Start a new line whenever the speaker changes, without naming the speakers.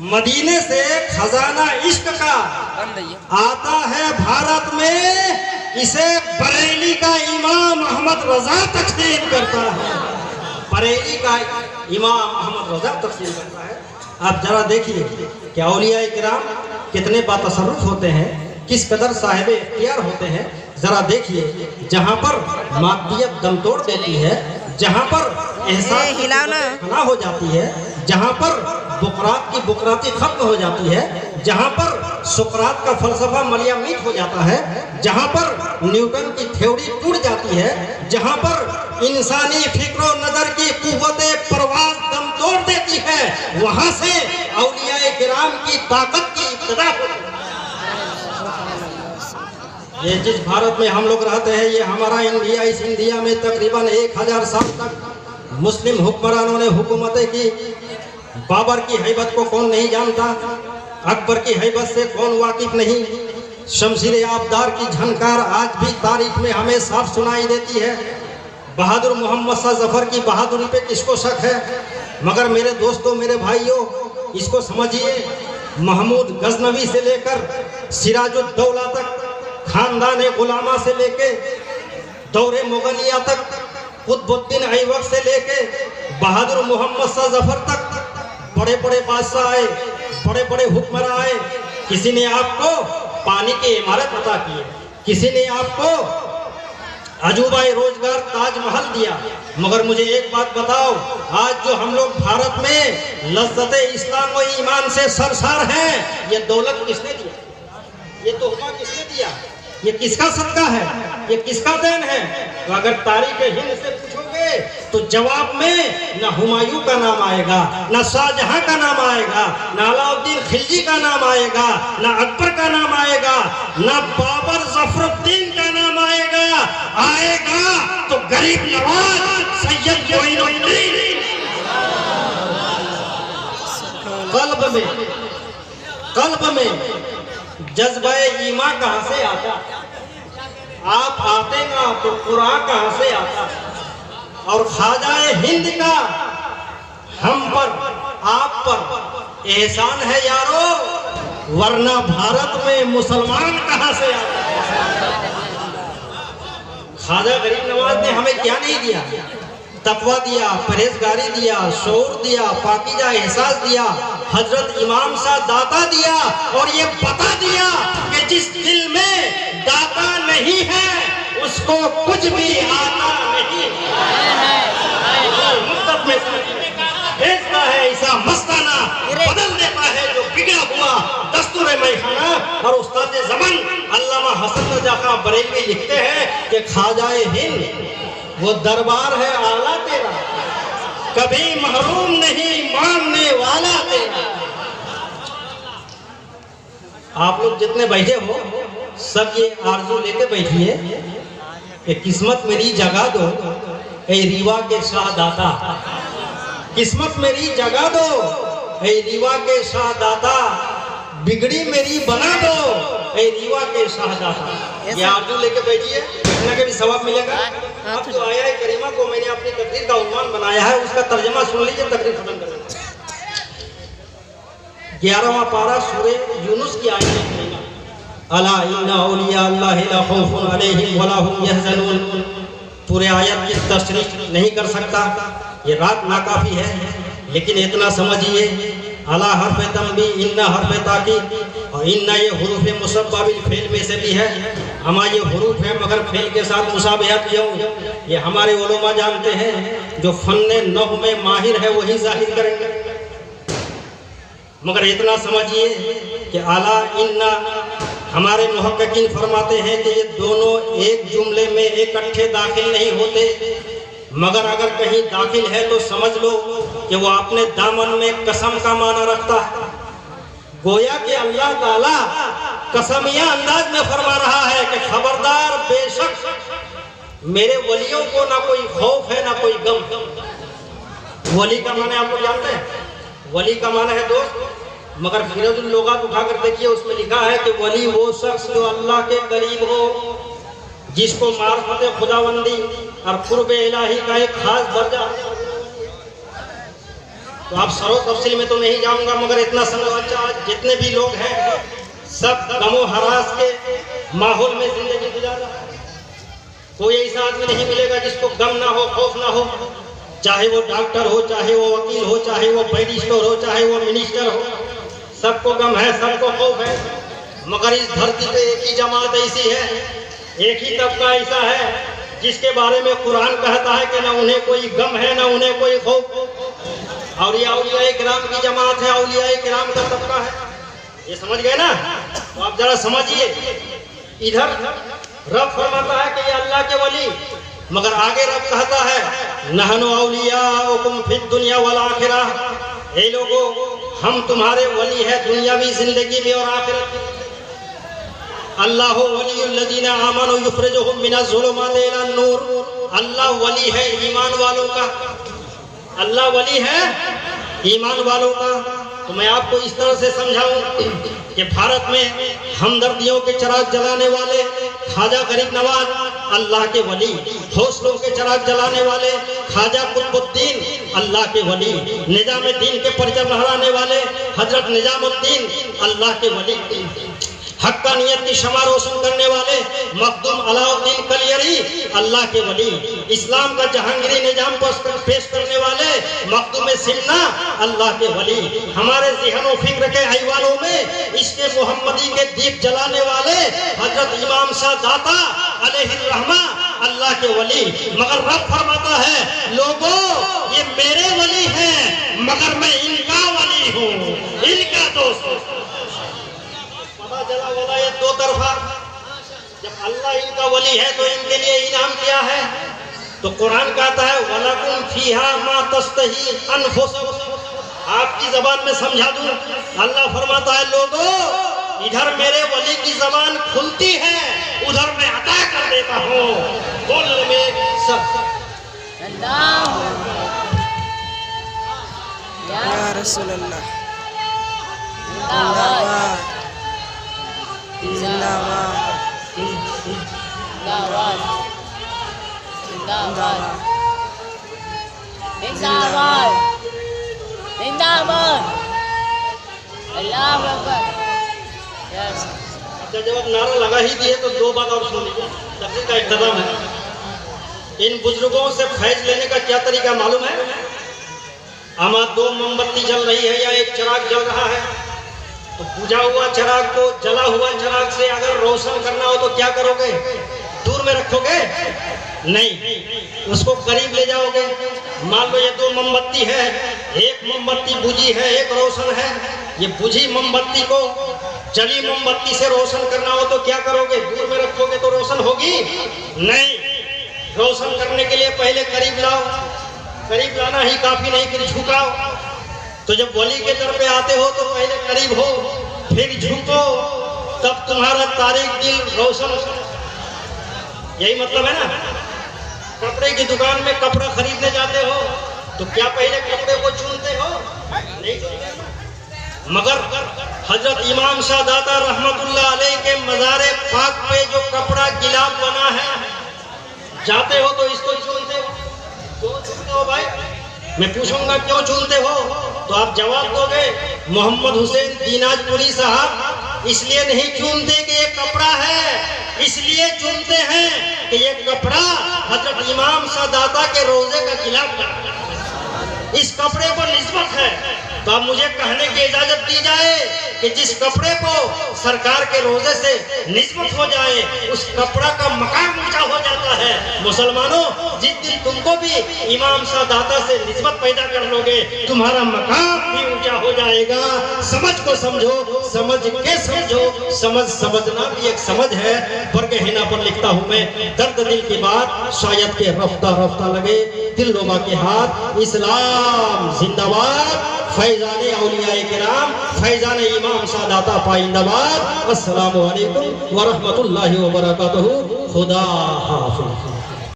मदीने से खजाना इश्क का आता है भारत में, इसे बरेली का इमाम अहमद रजा तकसीम करता है। बरेली का इमाम अहमद रजा तकसीम करता है। आप जरा देखिए कि औलिया किराम कितने बातसर्रुफ होते हैं, किस कदर साहिब इख्तियार होते हैं। जरा देखिए, जहाँ पर मादियत दम तोड़ देती है, जहाँ पर एहसास फना हो जाती है, जहाँ पर बुकरात की बुकराती खत्म हो जाती है, जहाँ पर सुकरात का फलसफा मलिया मीट हो जाता है, जहाँ पर न्यूटन की थ्योरी टूट जाती है, जहाँ पर इंसानी फिक्र नजर की कुव्वते परवाज दम तोड़ देती है, वहाँ से औलिया किराम की ताकत की इब्तिदा होती है। ये जिस भारत में हम लोग रहते हैं, ये हमारा इंडिया, इस इंडिया में तकरीबन 1000 साल तक मुस्लिम हुक्मरानों ने हुकूमतें की। बाबर की हैबत को कौन नहीं जानता, अकबर की हैबत से कौन वाकिफ नहीं। शमशीर आबदार की झनकार आज भी तारीख में हमें साफ सुनाई देती है। बहादुर मोहम्मद शाह जफर की बहादुरी पे किसको शक है, मगर मेरे दोस्तों, मेरे भाइयों, इसको समझिए, महमूद गजनवी से लेकर सिराजुद्दौला तक, खानदान गुलामा से लेके दौरे मुगलिया तक, कुतुबुद्दीन ऐबक से लेके बहादुर मोहम्मद शाह जफर तक बड़े बड़े बादशाह आए, बड़े बड़े हुक्मरान आए। किसी ने आपको पानी की इमारत अता की, किसी ने आपको अजूबाए रोजगार ताजमहल दिया। मगर मुझे एक बात बताओ, आज जो हम लोग भारत में लज्जत इस्लाम व ईमान से सरसार हैं, ये दौलत किसने दिया, ये तोहफा किसने दिया, ये किसका सदका है, ये किसका देन है? तो अगर तारीख हिंद से पूछोगे तो जवाब में ना हुमायूं का नाम आएगा, ना शाहजहां का नाम आएगा, ना अलाउद्दीन खिलजी का नाम आएगा, ना अकबर का नाम आएगा, ना बाबर जफरुद्दीन का नाम आएगा। आएगा तो गरीब नवाज सैयद मोइनुद्दीन। कल्ब में जज्बे ईमा कहाँ से आता? आप आते ना तो कुरान कहाँ से आता? और ख्वाजाए हिंद का हम पर, आप पर एहसान है यारो, वरना भारत में मुसलमान कहाँ से आता? ख्वाजा गरीब नवाज ने हमें क्या नहीं दिया? तकवा दिया, परहेजगारी दिया, शऊर दिया, पाकीजा एहसास दिया, हजरत इमाम सा दाता दिया, और ये बता दिया कि जिस दिल में दाता नहीं है उसको कुछ भी आता नहीं है। मुद्दत में भेजता है ऐसा मस्ताना, बदल देता है जो बिगड़ा हुआ दस्तूर मैखाना। और उस्ताद ज़मान अल्लामा हसन रजा खां बरेलवी लिखते हैं कि ख्वाजाए हिंद वो दरबार है आला तेरा, कभी महरूम नहीं मानने वाला तेरा। आप लोग जितने बैठे हो सब ये आरज़ू लेके बैठिए कि किस्मत मेरी जगा दो ए रीवा के शाह दाता, किस्मत मेरी जगा दो ए रीवा के शाह दाता, बिगड़ी मेरी बना दो ए रीवा के शाह दाता। ये आरज़ू लेके बैठिए, बैठने के भी सवाब मिलेगा। अब जो आया है करीमा को मैंने अपनी तकरीर का उन्वान बनाया है, उसका तर्जमा सुन लीजिए, तकरीर खत्म कर देना। 11वां पारा सूरे यूनुस की आयत है, अला इन्ना औलिया अल्लाहि ला खौफुन अलैहिम वला हुम यहज़नून। पूरे आयत की तशरीह नहीं कर सकता, ये रात नाकाफी है, लेकिन इतना समझिए, अला हर्फ तंबी, इन्ना हर्फ ताकीद, और इन्ना ये हुरूफ मुसब्बा बिल फेल में से भी है। हमारे ये हुरूफ है मगर फेल के साथ मुसाबहत क्यों, ये हमारे उलमा जानते हैं। जो फन्ने नहव में माहिर है वही जाहिर करेंगे। मगर इतना समझिए कि आला इन्ना, हमारे मुहक्किकीन फरमाते हैं कि ये दोनों एक जुमले में इकट्ठे दाखिल नहीं होते, मगर अगर कहीं दाखिल है तो समझ लो कि वो अपने दामन में कसम का माना रखता है। गोया कि अल्लाह ताला कसमिया अंदाज में फरमा रहा है कि खबरदार, बेशक मेरे वलियों को ना कोई खौफ है ना कोई गम। वली का माने आप लोग जानते हैं, वली का माना है दोस्त, मगर फिरोजुल लोगात उठाकर देखिए, उसमें लिखा है कि वली वो शख्स जो अल्लाह के करीब हो, जिसको मार्फत खुदावंदी और कुर्ब इलाही का एक खास दर्जा। तो आप सरो तफसील में तो नहीं जाऊंगा, मगर इतना समझो अच्छा, आज जितने भी लोग हैं सब गमो हरास के माहौल में जिंदगी गुजार रहा है। कोई ऐसा आदमी नहीं मिलेगा जिसको गम ना हो, खौफ ना हो, चाहे वो डॉक्टर हो, चाहे वो वकील हो, चाहे वो बैरिस्टर हो, चाहे वो मिनिस्टर हो, सबको गम है, सबको खौफ है। मगर इस धरती पे एक ही जमात ऐसी है, एक ही तबका ऐसा है जिसके बारे में कुरान कहता है कि न उन्हें कोई गम है, न उन्हें कोई खौफ। और ये औलिया किराम की जमात है, औलिया किराम का तबका है। ये समझ गए ना? तो आप जरा समझिए, इधर रब फरमाता है कि ये अल्लाह के वली, मगर आगे रब कहता है नहनु औलियाउकुम फिद दुनिया वल आखिरह, ए लोगों हम तुम्हारे वली है दुनियावी जिंदगी में और आखिरत में। अल्लाहु वलियुल्लज़ीना आमनु युखरिजुहुम मिनज़्ज़ुलुमाति इलन नूर, अल्लाह वली है ईमान वालों का, अल्लाह वली है ईमान वालों का। तो मैं आपको इस तरह से समझाऊं कि भारत में हमदर्दियों के चिराग जलाने वाले ख्वाजा गरीब नवाज अल्लाह के वली, हौसलों के चिराग जलाने वाले ख्वाजा कुतुबुद्दीन अल्लाह के वली, निजामुद्दीन के परचम लहराने वाले हजरत निजामुद्दीन अल्लाह के वली, हक्कानियत की शमा रोशन करने वाले मखदूम अलाउद्दीन कलियरी अल्लाह के वली, इस्लाम का जहांगीरी निजाम पेश करने वाले मखदूम सिन्ना अल्लाह के वली, हमारे ज़हन और फिक्र के ऐवानों में इसके मोहम्मदी के दीप जलाने वाले हजरत इमाम शाह दाता अलैहिर्रहमा अल्लाह के वली। मगर रब फरमाता है लोगों ये मेरे वली हैं, मगर मैं इनका वली हूँ, इनका दोस्त हूँ। पता चला वलायत दो तरफा। जब अल्लाह इनका वली है तो इनके लिए इनाम क्या है? तो कुरान कहता है वलकुम फीहा मा तस्तही अनफुसुकुम। आपकी जबान में समझा दूं, अल्लाह फरमाता है लोगों इधर मेरे वली की जबान खुलती है, उधर मैं अता कर देता हूँ। बोलने में सब
या रसूल अल्लाह जिंदाबाद जिंदाबाद जिंदाबाद जिंदाबाद जिंदाबाद अल्लाह अकबर।
जब नारा लगा ही दिए तो दो बात और सुन लीजिए, तकरीर का इख्तिताम है। इन बुजुर्गों से फैज लेने का क्या तरीका मालूम है? आमा दो मोमबत्ती जल रही है या एक चिराग जल रहा है, तो बुझा हुआ चिराग को जला हुआ चिराग से अगर रोशन करना हो तो क्या करोगे? दूर में रखोगे? नहीं, उसको करीब ले जाओगे। मान लो ये दो मोमबत्ती है, एक मोमबत्ती बुझी है, एक रोशन है। ये बुझी मोमबत्ती को जली मोमबत्ती से रोशन करना हो तो क्या करोगे? दूर में रखोगे तो रोशन होगी? नहीं, रोशन करने के लिए पहले करीब लाओ। करीब लाना ही काफी नहीं, फिर झुकाओ। तो जब वली के दर पे आते हो तो पहले करीब हो, फिर झुको, तब तुम्हारा तारीख दिल रोशन हो। यही मतलब है ना? कपड़े की दुकान में कपड़ा खरीदने जाते हो तो क्या पहले कपड़े को चुनते हो? नहीं चुनते। मगर हजरत इमाम शाह दाता रहमतुल्लाह अलैह के मज़ारे पाक पे जो कपड़ा गिलाफ बना है, जाते हो तो इसको चुनते हो। क्यों चुनते हो भाई? मैं पूछूंगा क्यों चुनते हो तो आप जवाब दोगे मोहम्मद हुसैन दीनाजपुरी साहब इसलिए नहीं चुनते कि ये कपड़ा है, इसलिए चुनते हैं कि ये कपड़ा हजरत इमाम शाह दाता के रोजे का खिलाफ है, इस कपड़े को निस्बत है। तो अब मुझे कहने की इजाजत दी जाए कि जिस कपड़े को सरकार के रोजे से निस्बत हो जाए उस कपड़ा का मकाम ऊंचा हो जाता है। मुसलमानों जिस दिन तुमको भी इमाम शाह दाता से निस्बत पैदा कर लोगे तुम्हारा मकाम भी ऊंचा हो जाएगा। समझ को समझो, समझ के समझो, समझना भी एक समझ है। बरके हिना पर लिखता हूँ मैं, दर्द दिल की बात शायद के रफ्ता रफ्ता लगे, दिल लोमा के हाथ, इस्लाम जिंदाबाद, फैजाने औलिया किराम, फैजाने इमाम शाह दाता पाइंदाबाद। अस्सलामु अलैकुम व रहमतुल्लाहि व बरकातहू। खुदा हाफिज़।